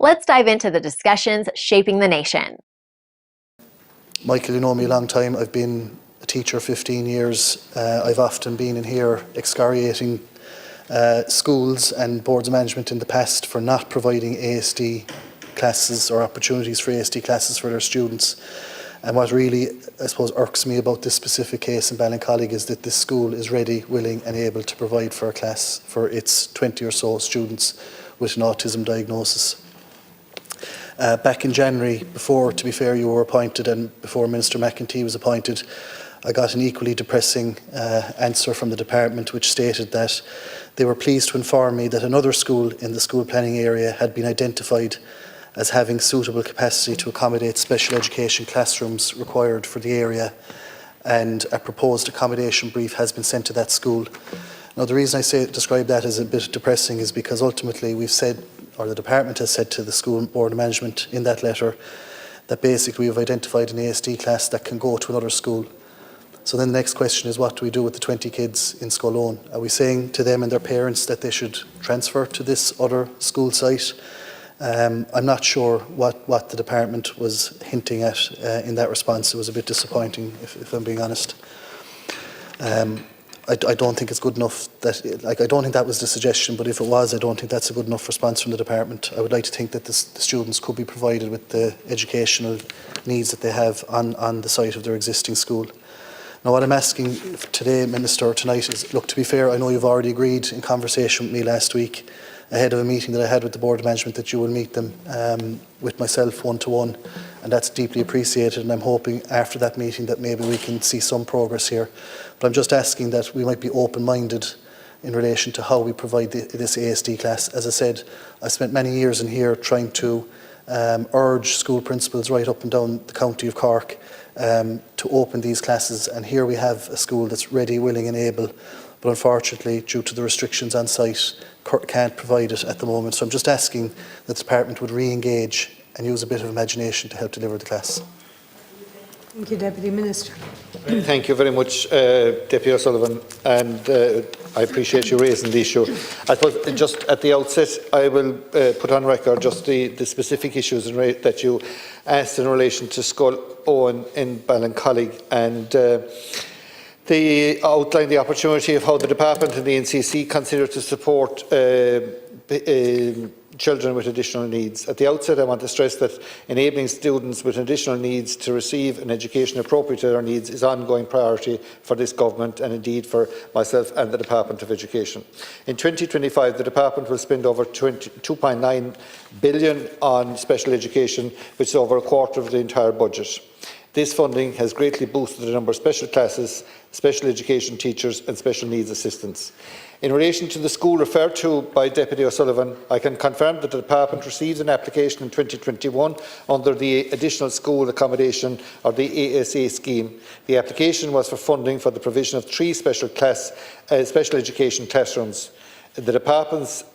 Let's dive into the discussions shaping the nation. Michael, you know me a long time. I've been a teacher 15 years. I've often been in here excoriating schools and boards of management in the past for not providing ASD classes or opportunities for ASD classes for their students. And what really, I suppose, irks me about this specific case in Ballincollig is that this school is ready, willing and able to provide for a class for its 20 or so students with an autism diagnosis. Back in January, before, to be fair, you were appointed and before Minister McEntee was appointed, I got an equally depressing answer from the department which stated that they were pleased to inform me that another school in the school planning area had been identified as having suitable capacity to accommodate special education classrooms required for the area, and a proposed accommodation brief has been sent to that school. Now, the reason I describe that as a bit depressing is because ultimately we've said, or the department has said to the school board of management in that letter, that basically we've identified an ASD class that can go to another school. So then the next question is, what do we do with the 20 kids in Scollone? Are we saying to them and their parents that they should transfer to this other school site? I'm not sure what the department was hinting at in that response. It was a bit disappointing, if I'm being honest. I don't think it's good enough that, I don't think that was the suggestion, but if it was, I don't think that's a good enough response from the department. I would like to think that the students could be provided with the educational needs that they have on the site of their existing school. Now, what I'm asking today, Minister, tonight is, look, to be fair, I know you've already agreed in conversation with me last week ahead of a meeting that I had with the Board of Management that you will meet them with myself one-to-one, and that's deeply appreciated, and I'm hoping after that meeting that maybe we can see some progress here. But I'm just asking that we might be open-minded in relation to how we provide this ASD class. As I said, I spent many years in here trying to urge school principals right up and down the county of Cork to open these classes, and here we have a school that's ready, willing and able, but unfortunately due to the restrictions on site can't provide it at the moment. So I'm just asking that the department would re-engage and use a bit of imagination to help deliver the class. Thank you, Deputy Minister. Thank you very much, Deputy O'Sullivan, and I appreciate you raising the issue. I suppose just at the outset I will put on record just the specific issues that you asked in relation to Scollone in Ballincollig, and they outline the opportunity of how the Department and the NCC consider to support children with additional needs. At the outset, I want to stress that enabling students with additional needs to receive an education appropriate to their needs is an ongoing priority for this Government and indeed for myself and the Department of Education. In 2025, the Department will spend over €2.9 billion on special education, which is over a quarter of the entire budget. This funding has greatly boosted the number of special classes, special education teachers and special needs assistants. In relation to the school referred to by Deputy O'Sullivan, I can confirm that the Department received an application in 2021 under the Additional School Accommodation or the ASA scheme. The application was for funding for the provision of 3 special education classrooms. The Department's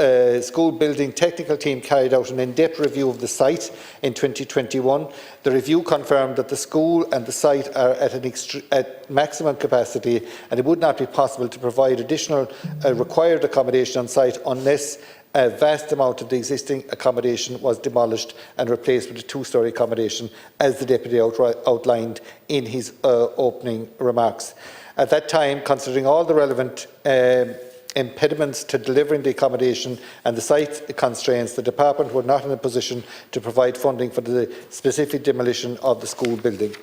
school building technical team carried out an in-depth review of the site in 2021. The review confirmed that the school and the site are at maximum capacity, and it would not be possible to provide additional required accommodation on site unless a vast amount of the existing accommodation was demolished and replaced with a 2-storey accommodation, as the Deputy outlined in his opening remarks. At that time, considering all the relevant impediments to delivering the accommodation and the site constraints, the Department were not in a position to provide funding for the specific demolition of the school building.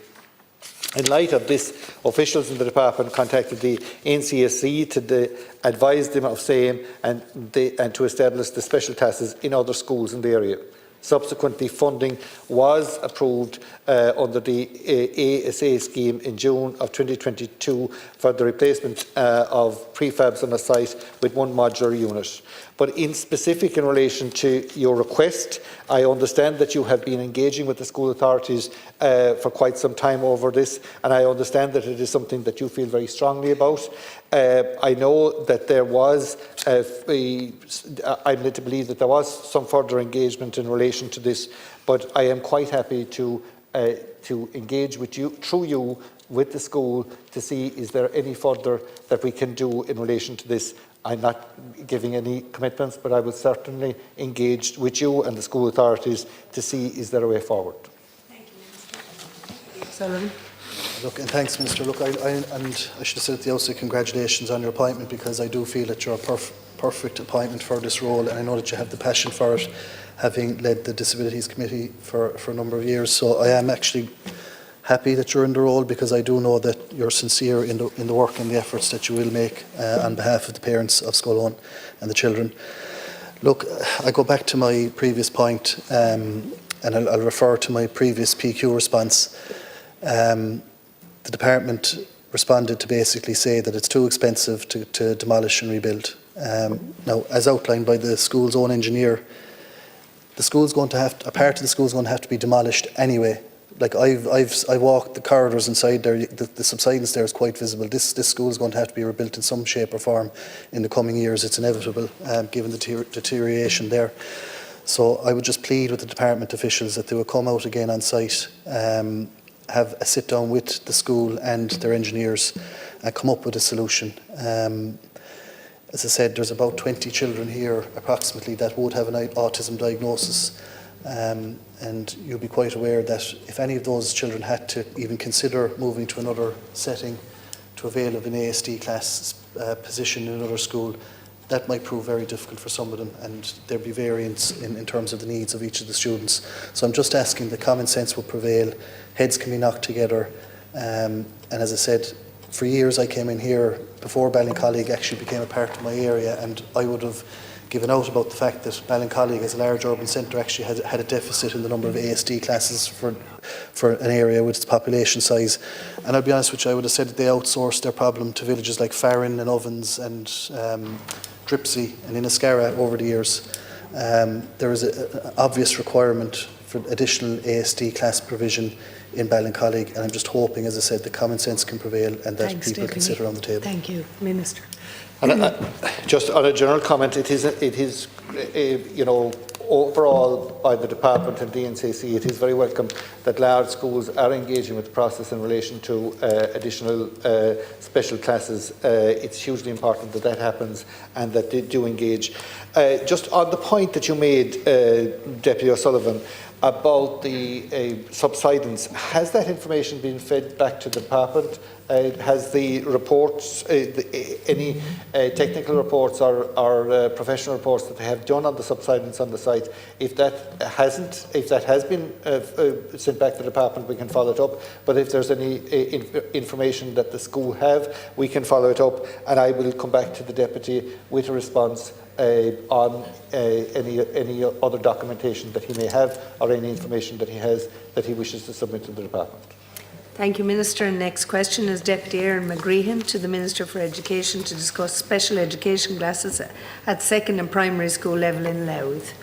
In light of this, officials in the Department contacted the NCSE to advise them of same and to establish the special classes in other schools in the area. Subsequently, funding was approved under the ASA scheme in June of 2022 for the replacement of prefabs on a site with 1 modular unit. But in specific in relation to your request, I understand that you have been engaging with the school authorities for quite some time over this, and I understand that it is something that you feel very strongly about. I know that there was, I'm led to believe that there was some further engagement in relation to this, but I am quite happy to engage with you, through you, with the school to see is there any further that we can do in relation to this. I'm not giving any commitments, but I will certainly engage with you and the school authorities to see is there a way forward. Sullivan. Look, and thanks, Minister. Look, I should have said at the outset, congratulations on your appointment, because I do feel that you're a perfect appointment for this role, and I know that you have the passion for it, having led the Disabilities Committee for a number of years. So I am actually happy that you're in the role, because I do know that you're sincere in the work and the efforts that you will make on behalf of the parents of Scollone and the children. Look, I go back to my previous point, and I'll refer to my previous PQ response. The department responded to basically say that it's too expensive to demolish and rebuild. Now, as outlined by the school's own engineer, the school's going to have a part of the school's going to have to be demolished anyway. Like I walked the corridors inside there. The subsidence there is quite visible. This school is going to have to be rebuilt in some shape or form in the coming years. It's inevitable, given the deterioration there. So I would just plead with the department officials that they would come out again on site, have a sit down with the school and their engineers, and come up with a solution. As I said, there's about 20 children here approximately that would have an autism diagnosis, and you'll be quite aware that if any of those children had to even consider moving to another setting to avail of an ASD class position in another school, that might prove very difficult for some of them, and there'd be variance in terms of the needs of each of the students. So I'm just asking that common sense will prevail, heads can be knocked together, and as I said, for years I came in here before Ballincollig actually became a part of my area, and I would have given out about the fact that Ballincollig as a large urban centre actually had a deficit in the number of ASD classes for an area with its population size. And I'll be honest with you, I would have said that they outsourced their problem to villages like Farran and Ovens and Dripsey and Inniscarra over the years. There is an obvious requirement for additional ASD class provision in Ballincollig, and I'm just hoping, as I said, that common sense can prevail and that people can sit around the table. Thank you, Minister. And just on a general comment, it is you know, overall by the department and DNCC, it is very welcome that large schools are engaging with the process in relation to additional special classes. It's hugely important that that happens and that they do engage. Just on the point that you made, Deputy O'Sullivan, about the subsidence, has that information been fed back to the department? Has the reports, any technical reports or professional reports that they have done on the subsidence on the site, if that has been sent back to the department, we can follow it up. But if there's any information that the school have, we can follow it up, and I will come back to the deputy with a response on any other documentation that he may have or any information that he has that he wishes to submit to the department. Thank you, Minister. And next question is Deputy Aaron McGreehan to the Minister for Education to discuss special education classes at second and primary school level in Louth.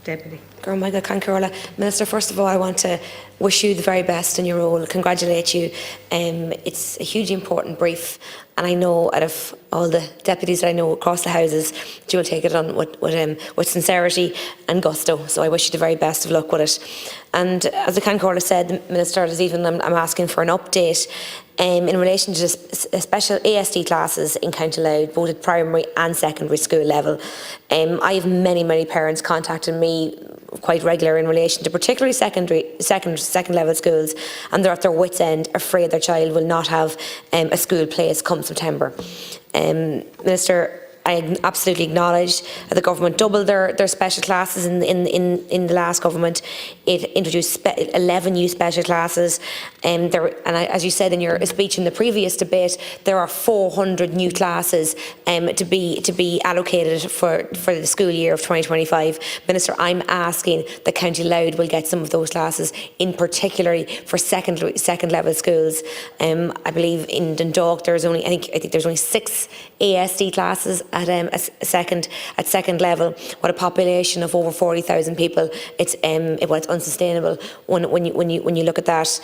Deputy. Minister, first of all, I want to wish you the very best in your role, congratulate you. It's a hugely important brief, and I know out of all the deputies that I know across the houses, you will take it on with sincerity and gusto. So I wish you the very best of luck with it. And as the Cancorla said, the Minister, this evening I'm asking for an update in relation to special ASD classes in County Louth, both at primary and secondary school level. I have many parents contacting me quite regular in relation to particularly second level schools, and they're at their wits' end, afraid their child will not have a school place come September. Minister, I absolutely acknowledge that the government doubled their special classes in the last government. It introduced 11 new special classes, as you said in your speech in the previous debate, there are 400 new classes to be allocated for the school year of 2025. Minister, I'm asking that County Louth will get some of those classes, in particularly for second level schools. I believe in Dundalk I think there's only 6 ASD classes at second level. With a population of over 40,000 people, it's unsustainable when you look at that.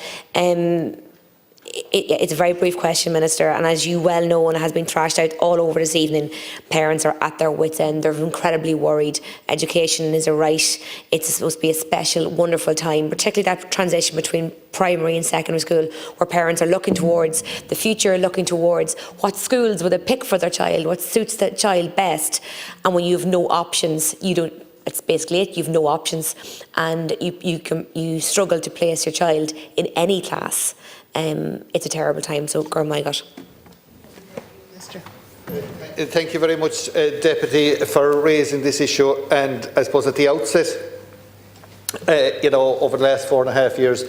it's a very brief question, Minister, and as you well know and has been thrashed out all over this evening, parents are at their wits' end. They're incredibly worried. Education is a right. It's supposed to be a special, wonderful time, particularly that transition between primary and secondary school, where parents are looking towards the future, looking towards what schools would they pick for their child, what suits the child best. And when you have no options, you don't. It's basically it. You've no options, and you struggle to place your child in any class. It's a terrible time. So, girl, my God. Thank you very much, Deputy, for raising this issue. And I suppose at the outset, over the last 4.5 years,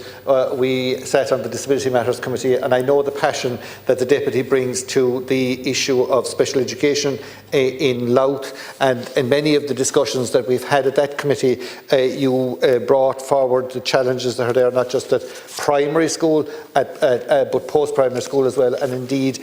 we sat on the Disability Matters Committee, and I know the passion that the Deputy brings to the issue of special education in Louth, and in many of the discussions that we've had at that committee, you brought forward the challenges that are there, not just at primary school, but post-primary school as well, and indeed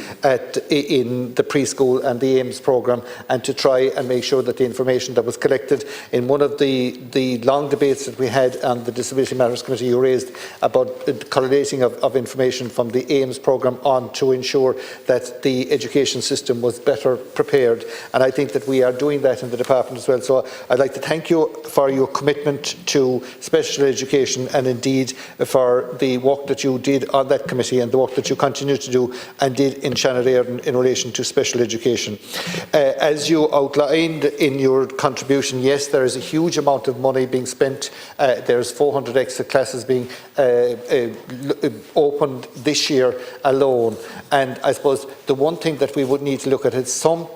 in the preschool and the AIMS programme, and to try and make sure that the information that was collected in one of the long debates that we had on the Disability Matters Committee, you raised about the collating of information from the AIMS programme on to ensure that the education system was better prepared. And I think that we are doing that in the department as well. So I'd like to thank you for your commitment to special education, and indeed for the work that you did on that committee and the work that you continue to do and did in Shannon in relation to special education. As you outlined in your contribution, yes, there is a huge amount of money being spent. There's 400 extra classes being opened this year alone. And I suppose the one thing that we would need to look at is some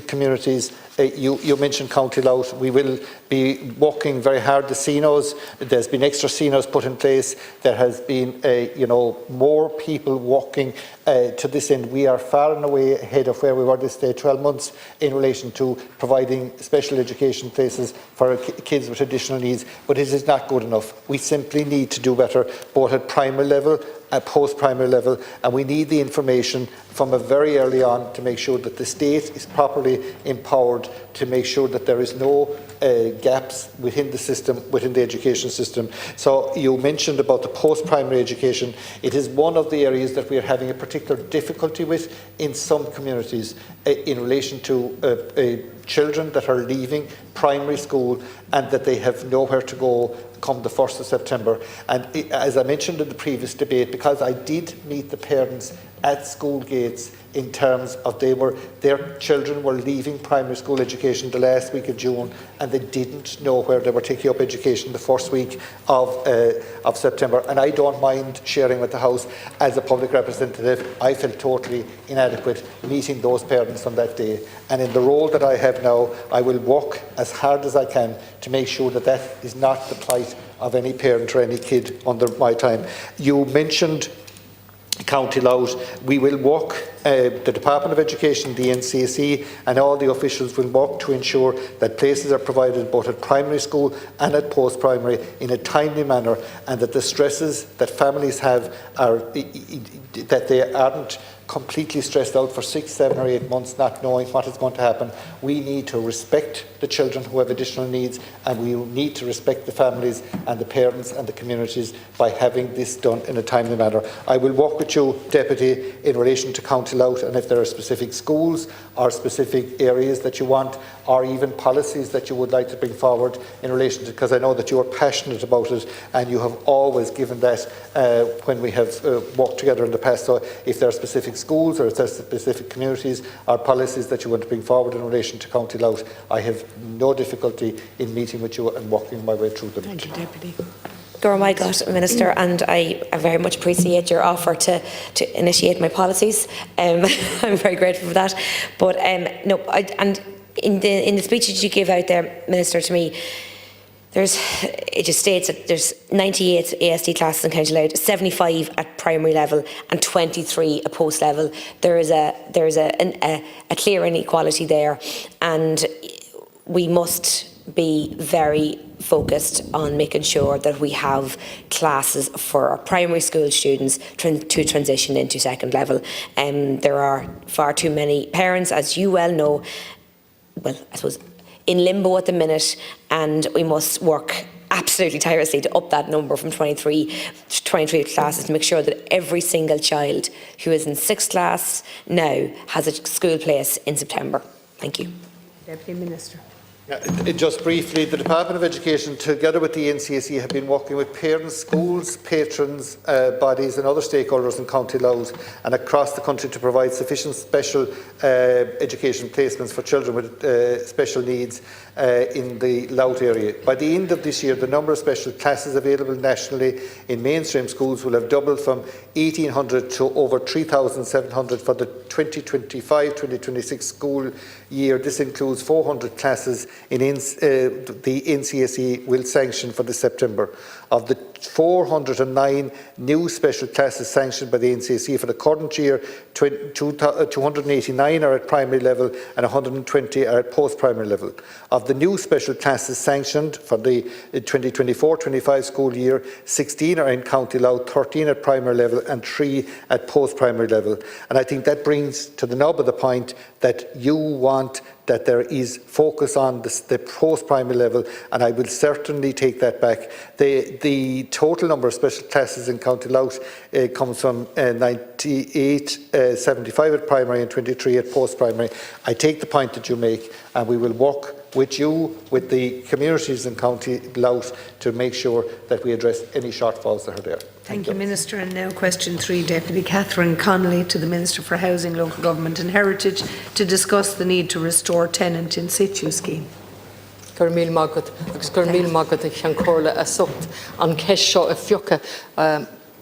communities. You mentioned County Louth. We will be working very hard. The CNOs, there's been extra CNOs put in place. There has been, more people working to this end. We are far and away ahead of where we were this day 12 months in relation to providing special education places for kids with additional needs, but it is not good enough. We simply need to do better, both at primary level, at post-primary level, and we need the information from a very early on to make sure that the state is properly empowered to make sure that there is no gaps within the system, within the education system. So you mentioned about the post-primary education. It is one of the areas that we are having a particular difficulty with in some communities in relation to children that are leaving primary school and that they have nowhere to go come the 1st of September. And as I mentioned in the previous debate, because I did meet the parents at school gates in terms of their children were leaving primary school education the last week of June, and they didn't know where they were taking up education the first week of September. And I don't mind sharing with the House, as a public representative, I felt totally inadequate meeting those parents on that day. And in the role that I have now, I will work as hard as I can to make sure that that is not the plight of any parent or any kid under my time. You mentioned County Louth. We will work, the Department of Education, the NCC and all the officials will work to ensure that places are provided both at primary school and at post-primary in a timely manner, and that the stresses that families have are that they aren't completely stressed out for 6, 7 or 8 months not knowing what is going to happen. We need to respect the children who have additional needs, and we need to respect the families and the parents and the communities by having this done in a timely manner. I will work with you, Deputy, in relation to County Louth, and if there are specific schools or specific areas that you want, or even policies that you would like to bring forward in relation to, because I know that you are passionate about it and you have always given that when we have worked together in the past. So if there are specific schools or if there are specific communities or policies that you want to bring forward in relation to County Louth, I have no difficulty in meeting with you and working my way through them. Thank you, Deputy. Oh my God, Minister, and I very much appreciate your offer to initiate my policies. I'm very grateful for that. But in the speech that you gave out there, Minister, to me, it just states that there's 98 ASD classes in County Louth, 75 at primary level and 23 at post level. There is a clear inequality there, and we must be very focused on making sure that we have classes for our primary school students to transition into second level. There are far too many parents, as you well know, well, I suppose, in limbo at the minute, and we must work absolutely tirelessly to up that number from 23 23 classes to make sure that every single child who is in 6th class now has a school place in September. Thank you. Deputy Minister. Just briefly, the Department of Education, together with the NCSE, have been working with parents, schools, patrons, bodies and other stakeholders in County Louth and across the country to provide sufficient special education placements for children with special needs in the Louth area. By the end of this year, the number of special classes available nationally in mainstream schools will have doubled from 1,800 to over 3,700 for the 2025-2026 school year. This includes 400 classes in the NCSE will sanction for this September. Of the 409 new special classes sanctioned by the NCSE for the current year, 289 are at primary level and 120 are at post-primary level. Of the new special classes sanctioned for the 2024-25 school year, 16 are in County Louth, 13 at primary level and 3 at post-primary level. And I think that brings to the nub of the point that you want that there is focus on the post-primary level, and I will certainly take that back. The total number of special classes in County Louth comes from 75 at primary and 23 at post-primary. I take the point that you make, and we will work with you, with the communities in County Louth, to make sure that we address any shortfalls that are there. Thank you, Minister. And now question 3, Deputy Catherine Connolly to the Minister for Housing, Local Government and Heritage to discuss the need to restore tenant in situ scheme. Gurmil Magad, Gurmil Magad, a Chancorla, a Sucht, an Kesho, a Fioka,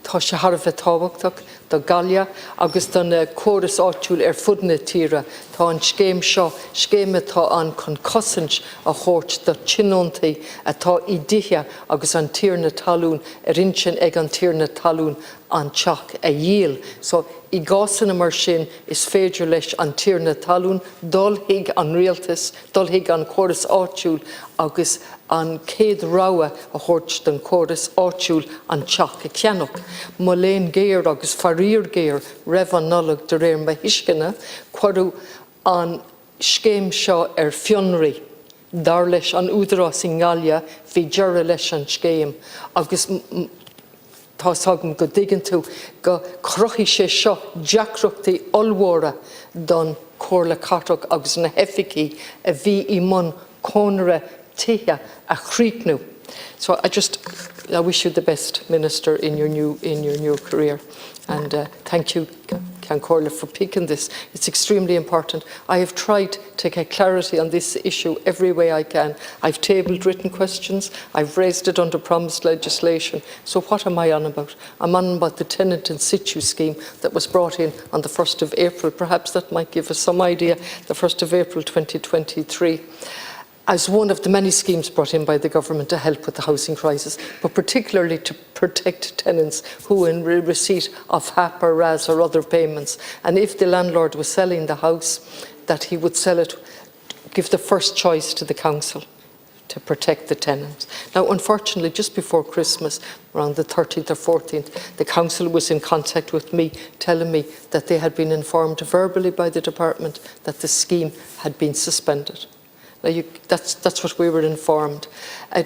Tosha Harva Tawaktok, the Galia, August on a chorus ortul fudne tira, Ta an Scheme Shaw, Scheme Ta an Concossage, a Hort, the Chinonte, a Ta Idihia, August on Tirna Talun, a Rinchin egg on Tirna Talun, an Chak, a Yiel. So, I gasan mar sin is féidir leis an Tirna Talún, dul hiag an rialtas, dul hiag an chorus áitiúil agus an céad ráha a thuirt den chorus áitiúil an teach a ceannach. Má léon géir agus faríor géir raibh an nullag de réir ma hiiscena, cuireadh an scéim seo fionraí. Dar leis an údarás in Galia, bhí dearra leis an scéim. Agus tá sagam go dtigann tú go crochí sé seo deacrachtaí olmhóra don Comhairle Cartach agus na heficí a bhí I mun cónra tithe a chríochnú. So I wish you the best, Minister, in your new career, and thank you, Comhairle, for picking this. It's extremely important. I have tried to get clarity on this issue every way I can. I've tabled written questions. I've raised it under promised legislation. So what am I on about? I'm on about the tenant in situ scheme that was brought in on the 1st of April. Perhaps that might give us some idea. The 1st of April 2023. As one of the many schemes brought in by the government to help with the housing crisis, but particularly to protect tenants who are in receipt of HAP or RAS or other payments. And if the landlord was selling the house, that he would sell it, give the first choice to the council to protect the tenants. Now, unfortunately, just before Christmas, around the 13th or 14th, the council was in contact with me, telling me that they had been informed verbally by the department that the scheme had been suspended. Now that's what we were informed.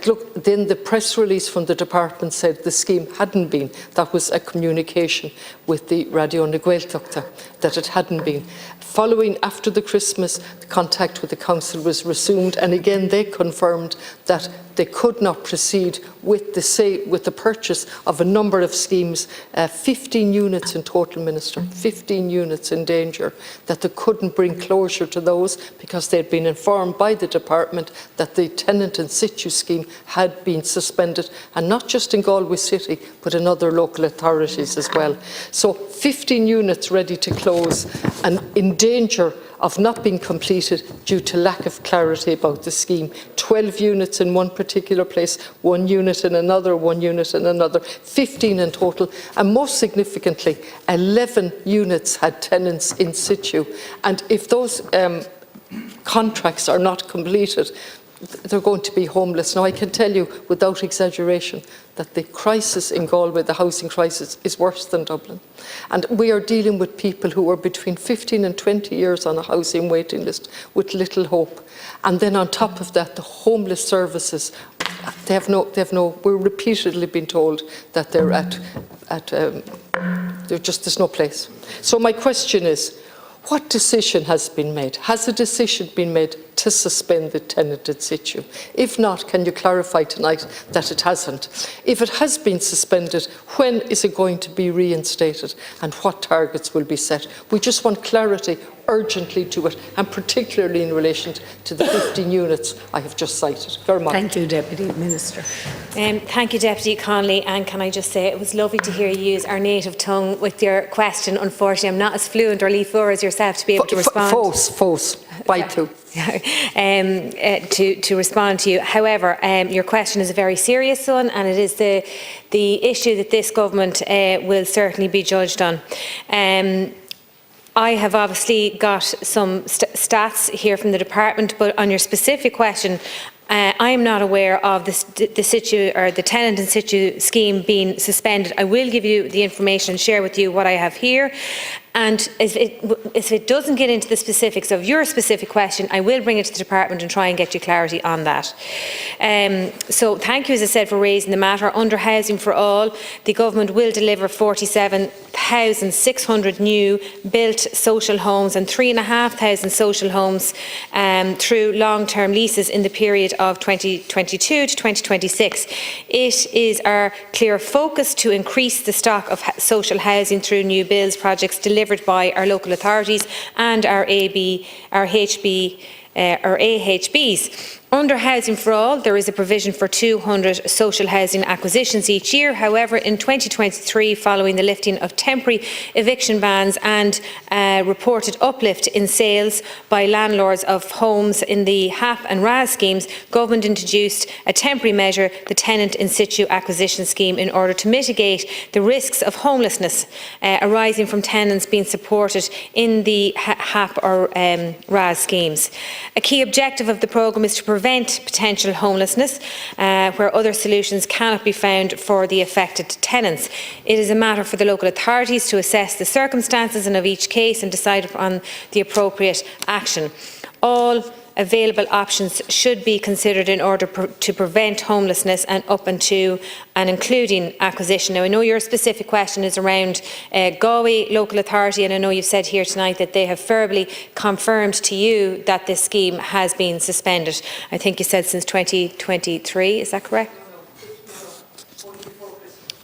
Look, then the press release from the department said the scheme hadn't been. That was a communication with the Radio na Gaeltachta, that it hadn't been. Following after the Christmas, the contact with the council was resumed, and again they confirmed that they could not proceed with the purchase of a number of schemes, 15 units in total, Minister, 15 units in danger, that they couldn't bring closure to those because they'd been informed by the department that the tenant in situ scheme had been suspended, and not just in Galway City, but in other local authorities as well. So 15 units ready to close and in danger of not being completed due to lack of clarity about the scheme. 12 units in one particular place, 1 unit in another, 1 unit in another, 15 in total, and most significantly, 11 units had tenants in situ. And if those contracts are not completed, they're going to be homeless. Now, I can tell you without exaggeration that the crisis in Galway, the housing crisis, is worse than Dublin. And we are dealing with people who are between 15 and 20 years on a housing waiting list with little hope. And then on top of that, the homeless services we're repeatedly been told that they're there's no place. So my question is, what decision has been made? Has a decision been made to suspend the tenant in situ? If not, can you clarify tonight that it hasn't? If it has been suspended, when is it going to be reinstated and what targets will be set? We just want clarity urgently to it, and particularly in relation to the 15 units I have just cited. Very much. Thank you, Deputy Minister. Thank you, Deputy Connolly, and can I just say it was lovely to hear you use our native tongue with your question. Unfortunately, I'm not as fluent or Leafur as yourself to be able to respond. Fós, to respond to you. However, your question is a very serious one, and it is the issue that this government will certainly be judged on. I have obviously got some stats here from the department, but on your specific question, I am not aware of the tenant in situ scheme being suspended. I will give you the information and share with you what I have here. And if it doesn't get into the specifics of your specific question, I will bring it to the department and try and get you clarity on that. So thank you, as I said, for raising the matter. Under Housing for All, the government will deliver 47,600 new built social homes and 3,500 social homes through long-term leases in the period of 2022 to 2026. It is our clear focus to increase the stock of social housing through new builds projects delivered by our local authorities and our AHBs. Under Housing for All, there is a provision for 200 social housing acquisitions each year. However, in 2023, following the lifting of temporary eviction bans and reported uplift in sales by landlords of homes in the HAP and RAS schemes, government introduced a temporary measure, the Tenant in Situ Acquisition Scheme, in order to mitigate the risks of homelessness arising from tenants being supported in the HAP or RAS schemes. A key objective of the programme is to prevent potential homelessness where other solutions cannot be found for the affected tenants. It is a matter for the local authorities to assess the circumstances of each case and decide upon the appropriate action. All available options should be considered in order to prevent homelessness and up until and including acquisition. Now, I know your specific question is around Galway local authority, and I know you've said here tonight that they have verbally confirmed to you that this scheme has been suspended. I think you said since 2023, is that correct?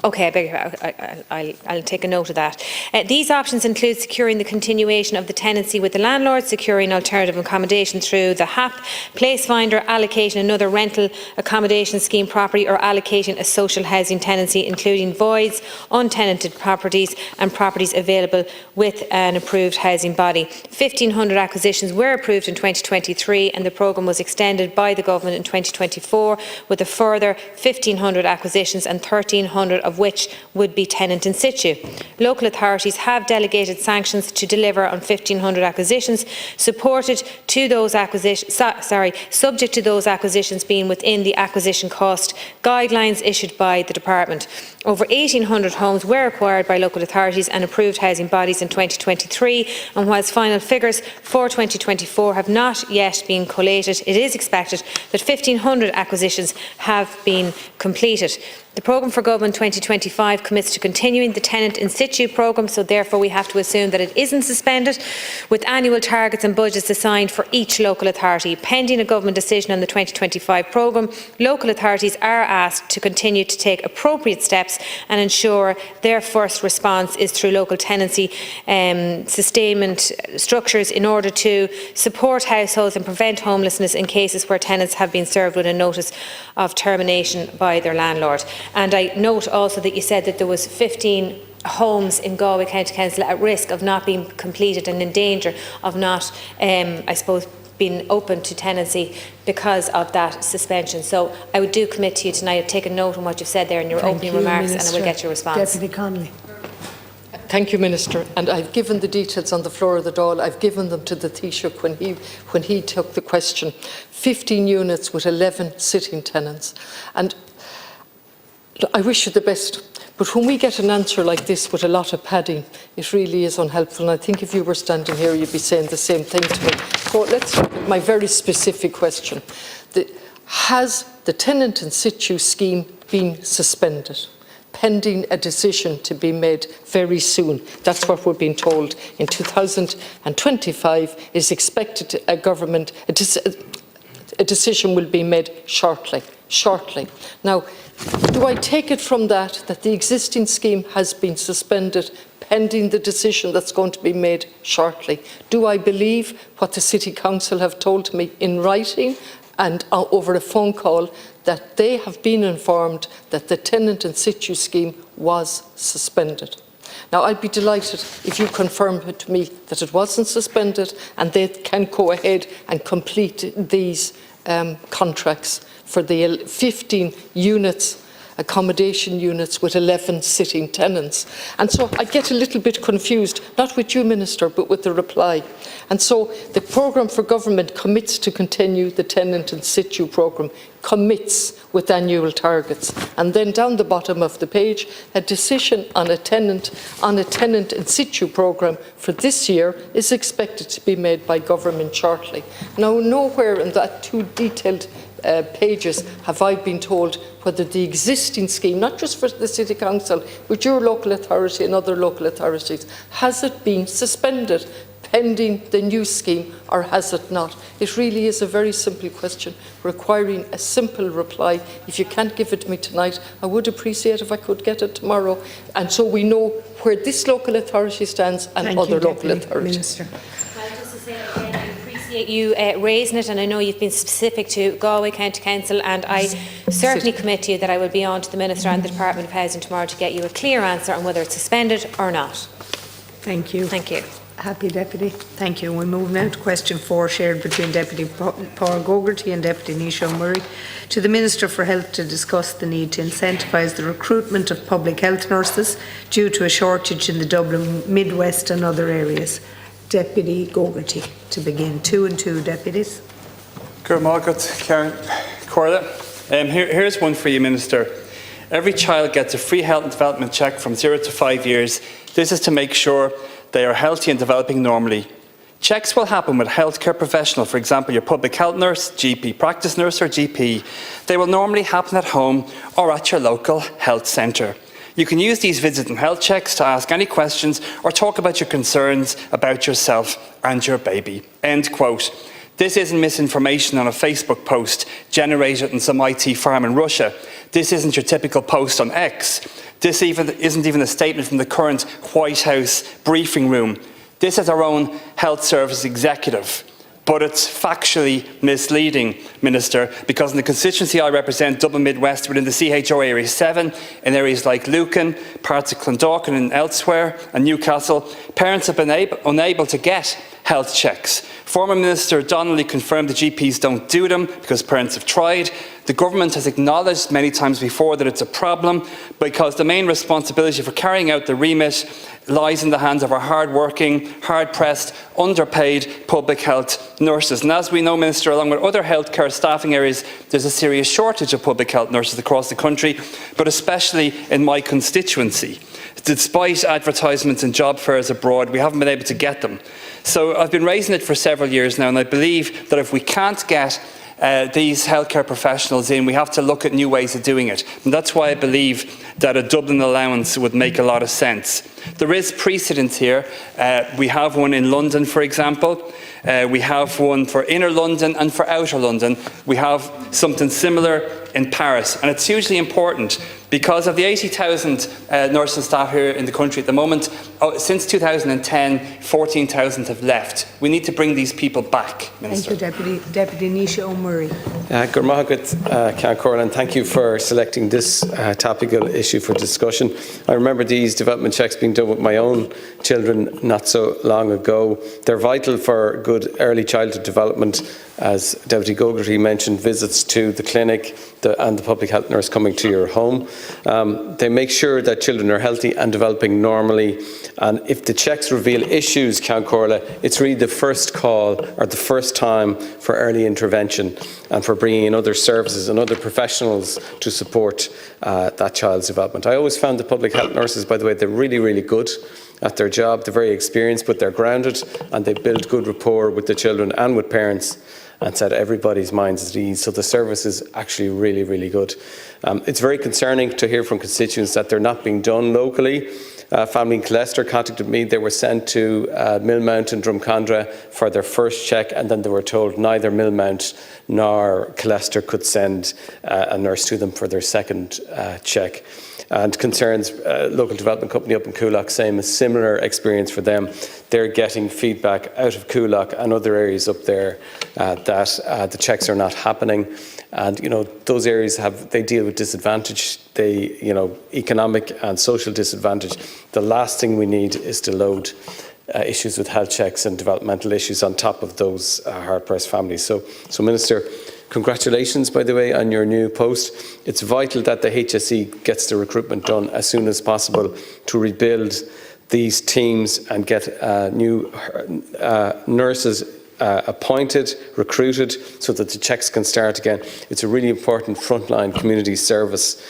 Okay, I beg your pardon. I'll take a note of that. These options include securing the continuation of the tenancy with the landlord, securing alternative accommodation through the HAP, place finder, allocating another rental accommodation scheme property, or allocating a social housing tenancy, including voids, untenanted properties and properties available with an approved housing body. 1,500 acquisitions were approved in 2023, and the programme was extended by the government in 2024 with a further 1,500 acquisitions and 1,300 of which would be tenant in situ. Local authorities have delegated sanctions to deliver on 1,500 acquisitions, subject to those acquisitions being within the acquisition cost guidelines issued by the department. Over 1,800 homes were acquired by local authorities and approved housing bodies in 2023, and whilst final figures for 2024 have not yet been collated, it is expected that 1,500 acquisitions have been completed. The programme for Government 2025 commits to continuing the tenant in situ programme, so therefore we have to assume that it isn't suspended, with annual targets and budgets assigned for each local authority. Pending a government decision on the 2025 programme, local authorities are asked to continue to take appropriate steps and ensure their first response is through local tenancy sustainment structures in order to support households and prevent homelessness in cases where tenants have been served with a notice of termination by their landlord. And I note also that you said that there was 15 homes in Galway County Council at risk of not being completed and in danger of not, I suppose, being open to tenancy because of that suspension. So I would do commit to you tonight. I've taken note of what you've said there in your opening remarks, and I will get your response. Deputy Connolly. Thank you, Minister. And I've given the details on the floor of the Dáil. I've given them to the Taoiseach when he took the question. 15 units with 11 sitting tenants. And I wish you the best. But when we get an answer like this with a lot of padding, it really is unhelpful. And I think if you were standing here, you'd be saying the same thing to me. So let's look at my very specific question. has the tenant in situ scheme been suspended, pending a decision to be made very soon? That's what we're being told. In 2025 is expected a decision will be made shortly. Now, do I take it from that the existing scheme has been suspended pending the decision that's going to be made shortly? Do I believe what the City Council have told me in writing and over a phone call, that they have been informed that the tenant in situ scheme was suspended? Now, I'd be delighted if you confirm to me that it wasn't suspended and they can go ahead and complete these contracts for the 15 units, accommodation units with 11 sitting tenants. And so I get a little bit confused, not with you, Minister, but with the reply. And so the programme for government commits to continue the tenant in situ programme, commits with annual targets. And then down the bottom of the page, a decision on a tenant in situ programme for this year is expected to be made by government shortly. Now, nowhere in that two detailed pages have I been told whether the existing scheme, not just for the City Council, but your local authority and other local authorities, has it been suspended pending the new scheme, or has it not? It really is a very simple question requiring a simple reply. If you can't give it to me tonight, I would appreciate if I could get it tomorrow, and so we know where this local authority stands and other local authorities. Minister. Well, just to say again, I appreciate you raising it, and I know you've been specific to Galway County Council, and I certainly commit to you that I will be on to the Minister and the Department of Housing tomorrow to get you a clear answer on whether it's suspended or not. Thank you. Thank you. Happy Deputy. Thank you. We move now to question 4, shared between Deputy Paul Gogarty and Deputy Nisha Murray, to the Minister for Health to discuss the need to incentivise the recruitment of public health nurses due to a shortage in the Dublin Midwest and other areas. Deputy Gogarty to begin. 2 and 2 deputies. Good morning, Karen Corla. Here's one for you, Minister. Every child gets a free health and development check from 0 to 5 years. This is to make sure they are healthy and developing normally. Checks will happen with a healthcare professional, for example, your public health nurse, GP practice nurse or GP. They will normally happen at home or at your local health centre. You can use these visit and health checks to ask any questions or talk about your concerns about yourself and your baby. End quote. This isn't misinformation on a Facebook post generated in some IT farm in Russia. This isn't your typical post on X. This isn't even a statement from the current White House briefing room. This is our own health service executive. But it's factually misleading, Minister, because in the constituency I represent, Dublin Midwest, within the CHO Area 7, in areas like Lucan, parts of Clondalkin and elsewhere, and Newcastle, parents have been unable to get health checks. Former Minister Donnelly confirmed the GPs don't do them because parents have tried. The government has acknowledged many times before that it's a problem because the main responsibility for carrying out the remit lies in the hands of our hard-working, hard-pressed, underpaid public health nurses. And as we know, Minister, along with other healthcare staffing areas, there's a serious shortage of public health nurses across the country, but especially in my constituency. Despite advertisements and job fairs abroad, we haven't been able to get them. So I've been raising it for several years now, and I believe that if we can't get these healthcare professionals in, we have to look at new ways of doing it. And that's why I believe that a Dublin allowance would make a lot of sense. There is precedent here. We have one in London, for example. We have one for inner London and for outer London. We have something similar in Paris. And it's hugely important because of the 80,000 nursing staff here in the country at the moment. Since 2010, 14,000 have left. We need to bring these people back, Minister. Thank you, Deputy Nisha O'Murray. Good morning, Corla, and thank you for selecting this topical issue for discussion. I remember these development checks being done with my own children not so long ago. They're vital for good early childhood development, as Deputy Gogarty mentioned, visits to the clinic and the public health nurse coming to your home. They make sure that children are healthy and developing normally. And if the checks reveal issues, Corla, it's really the first call or the first time for early intervention and for bringing in other services and other professionals to support that child's development. I always found the public health nurses, by the way, they're really, really good at their job. They're very experienced, but they're grounded and they build good rapport with the children and with parents. and set everybody's minds at ease. So the service is actually really, really good. It's very concerning to hear from constituents that they're not being done locally. Family in Leicester contacted me. They were sent to Millmount and Drumcondra for their first check, and then they were told neither Millmount nor Leicester could send a nurse to them for their second check. And concerns local development company up in Coolock, same, a similar experience for them. They're getting feedback out of Coolock and other areas up there that the checks are not happening. And those areas they deal with disadvantage, economic and social disadvantage. The last thing we need is to load issues with health checks and developmental issues on top of those hard-pressed families. So Minister, congratulations, by the way, on your new post. It's vital that the HSE gets the recruitment done as soon as possible to rebuild these teams and get new nurses appointed, recruited, so that the checks can start again. It's a really important frontline community service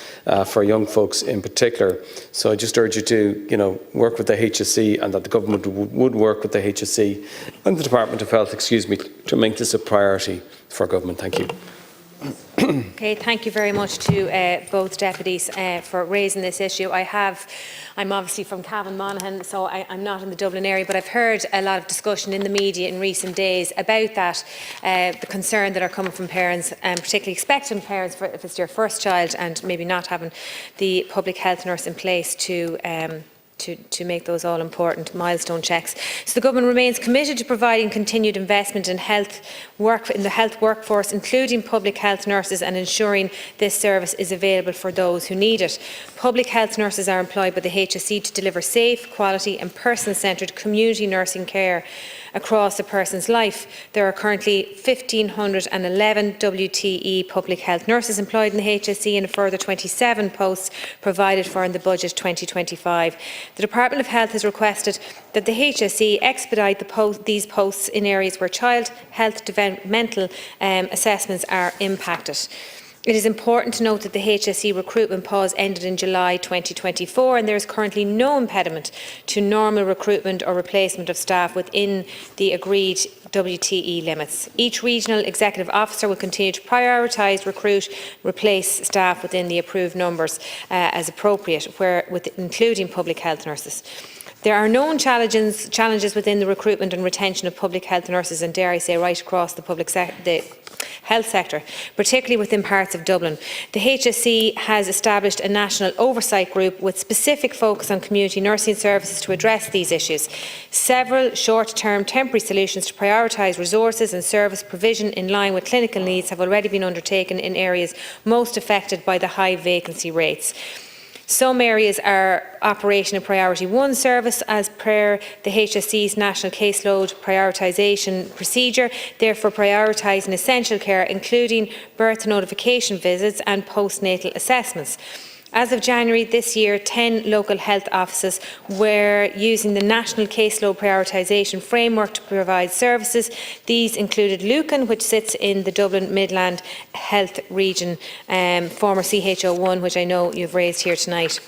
for young folks in particular. So I just urge you to, work with the HSE, and that the government would work with the HSE and the Department of Health, to make this a priority for government. Thank you. Okay, thank you very much to both deputies for raising this issue. I'm obviously from Cavan Monaghan, so I'm not in the Dublin area, but I've heard a lot of discussion in the media in recent days about that, the concern that are coming from parents, and particularly expectant parents, if it's your first child, and maybe not having the public health nurse in place to make those all-important milestone checks. So the government remains committed to providing continued investment in the health workforce, including public health nurses, and ensuring this service is available for those who need it. Public health nurses are employed by the HSE to deliver safe, quality and person-centred community nursing care across a person's life. There are currently 1,511 WTE public health nurses employed in the HSE, and a further 27 posts provided for in the budget 2025. The Department of Health has requested that the HSE expedite these posts in areas where child health developmental assessments are impacted. It is important to note that the HSE recruitment pause ended in July 2024, and there is currently no impediment to normal recruitment or replacement of staff within the agreed WTE limits. Each regional executive officer will continue to prioritise, recruit, replace staff within the approved numbers as appropriate, including public health nurses. There are known challenges within the recruitment and retention of public health nurses, and dare I say right across the health sector, particularly within parts of Dublin. The HSE has established a national oversight group with specific focus on community nursing services to address these issues. Several short-term temporary solutions to prioritise resources and service provision in line with clinical needs have already been undertaken in areas most affected by the high vacancy rates. Some areas are Operation Priority 1 service as per the HSE's National Caseload Prioritisation Procedure, therefore prioritising essential care, including birth notification visits and postnatal assessments. As of January this year, 10 local health offices were using the National Caseload Prioritisation Framework to provide services. These included Lucan, which sits in the Dublin Midland Health Region, former CHO1, which I know you've raised here tonight.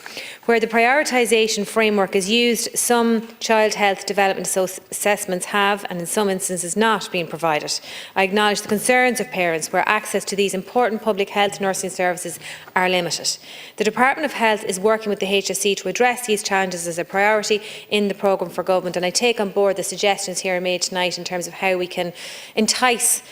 Where the prioritisation framework is used, some child health development assessments have, and in some instances not, been provided. I acknowledge the concerns of parents where access to these important public health nursing services are limited. The Department of Health is working with the HSE to address these challenges as a priority in the programme for government, and I take on board the suggestions here made tonight in terms of how we can entice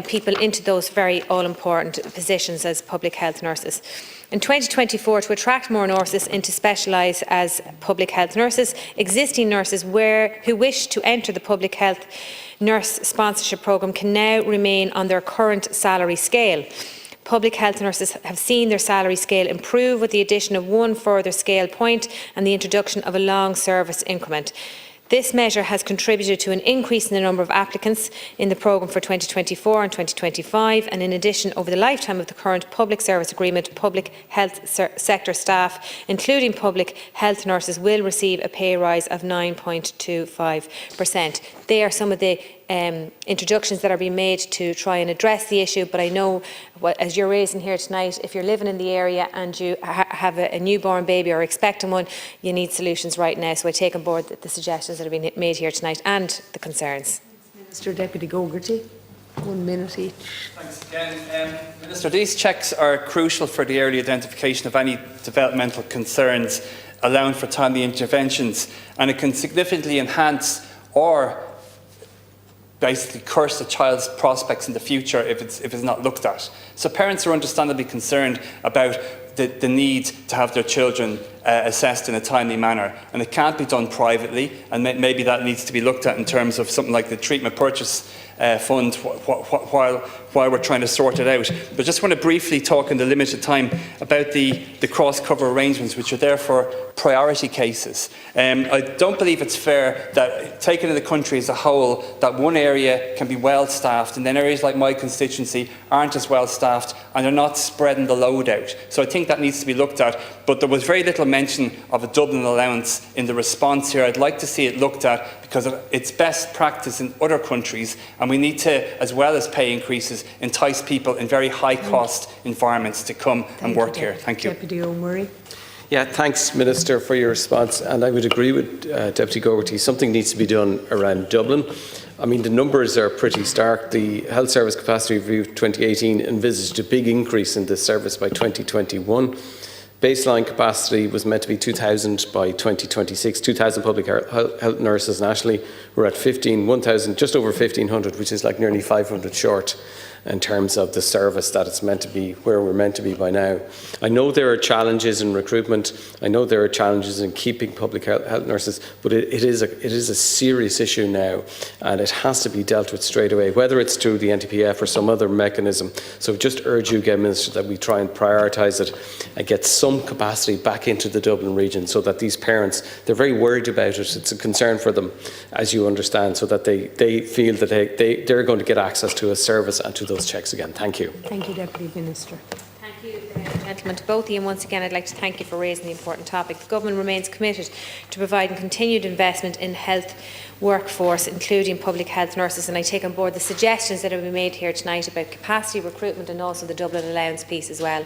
people into those very all-important positions as public health nurses. In 2024, to attract more nurses in to specialise as public health nurses, existing nurses who wish to enter the public health nurse sponsorship programme can now remain on their current salary scale. Public health nurses have seen their salary scale improve with the addition of one further scale point and the introduction of a long service increment. This measure has contributed to an increase in the number of applicants in the programme for 2024 and 2025, and in addition, over the lifetime of the current public service agreement, public health sector staff, including public health nurses, will receive a pay rise of 9.25%. They are some of the introductions that are being made to try and address the issue, but I know, as you're raising here tonight, if you're living in the area and you have a newborn baby or expecting one, you need solutions right now. So I take on board the suggestions that have been made here tonight and the concerns. Minister Deputy Gogarty. 1 minute each. Thanks again. Minister, these checks are crucial for the early identification of any developmental concerns, allowing for timely interventions, and it can significantly enhance or basically curse a child's prospects in the future if it's not looked at. So parents are understandably concerned about the need to have their children assessed in a timely manner, and it can't be done privately, and maybe that needs to be looked at in terms of something like the treatment purchase fund while we're trying to sort it out. But just want to briefly talk in the limited time about the cross-cover arrangements, which are there for priority cases. I don't believe it's fair that, taken in the country as a whole, that one area can be well staffed and then areas like my constituency aren't as well staffed and are not spreading the load out. So I think that needs to be looked at, but there was very little mention of a Dublin allowance in the response here. I'd like to see it looked at because it's best practice in other countries, and we need to, as well as pay increases, entice people in very high-cost environments to come and work here. Thank you. Deputy O'Murray. Yeah, thanks, Minister, for your response. And I would agree with Deputy Gogarty. Something needs to be done around Dublin. I mean, the numbers are pretty stark. The Health Service Capacity Review 2018 envisaged a big increase in this service by 2021. Baseline capacity was meant to be 2,000 by 2026. 2,000 public health nurses nationally. We're at 1,000, just over 1,500, which is like nearly 500 short in terms of the service that it's meant to be, where we're meant to be by now. I know there are challenges in recruitment. I know there are challenges in keeping public health nurses, but it is a serious issue now, and it has to be dealt with straight away, whether it's through the NTPF or some other mechanism. So just urge you again, Minister, that we try and prioritise it and get some capacity back into the Dublin region so that these parents, they're very worried about it. It's a concern for them, as you understand, so that they feel that they're going to get access to a service and to those checks again. Thank you. Thank you, Deputy Minister. Thank you, gentlemen, to both of you. And once again, I'd like to thank you for raising the important topic. The Government remains committed to providing continued investment in health workforce, including public health nurses, and I take on board the suggestions that have been made here tonight about capacity recruitment and also the Dublin allowance piece as well.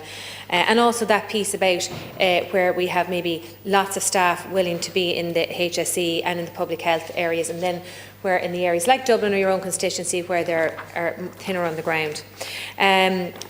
And also that piece about where we have maybe lots of staff willing to be in the HSE and in the public health areas, and then where in the areas like Dublin or your own constituency where they are thinner on the ground.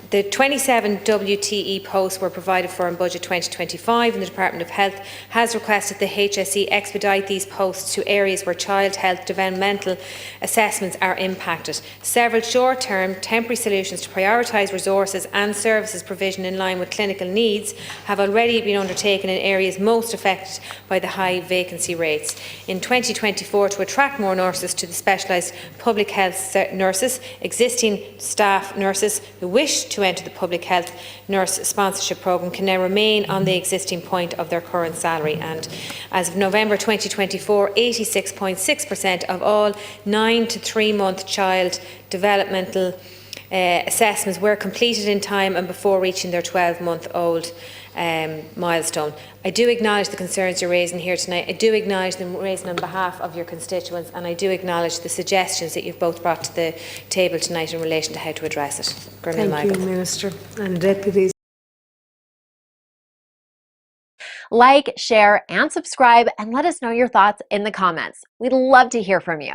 The 27 WTE posts were provided for in Budget 2025, and the Department of Health has requested the HSE expedite these posts to areas where child health developmental assessments are impacted. Several short-term temporary solutions to prioritise resources and services provision in line with clinical needs have already been undertaken in areas most affected by the high vacancy rates. In 2024, to attract more nurses to the specialised public health nurses, existing staff nurses who wish to enter the public health nurse sponsorship programme can now remain on the existing point of their current salary. And as of November 2024, 86.6% of all 9 to 3 month child developmental assessments were completed in time and before reaching their 12-month-old milestone. I do acknowledge the concerns you're raising here tonight. I do acknowledge them raising on behalf of your constituents, and I do acknowledge the suggestions that you've both brought to the table tonight in relation to how to address it. Thank you, Minister. And Deputies. Like, share, and subscribe, and let us know your thoughts in the comments. We'd love to hear from you.